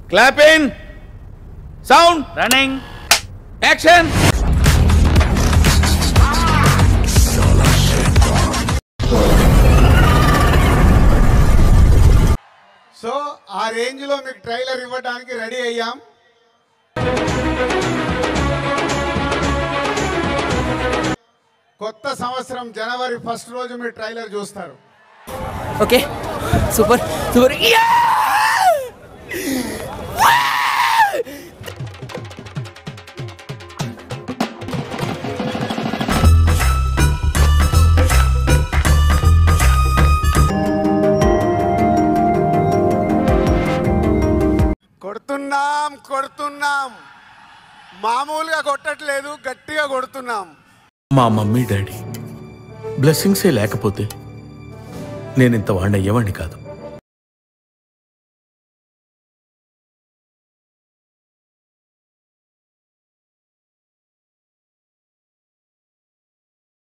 Clap in. Sound. Running. Action. So ఆ range లో మీకు ట్రైలర్ ఇవ్వడానికి రెడీ అయ్యాం. కొత్త సంవత్సరం జనవరి 1 రోజు మీ ట్రైలర్ చూస్తారు. Okay super super. కొడుతున్నాం మామూలుగా కొట్టట్లేదు, గట్టిగా కొడుతున్నాం. మా మమ్మీ డాడీ బ్లెస్సింగ్సే లేకపోతే నేను ఇంత వాడిని అయ్యేవాడిని కాదు.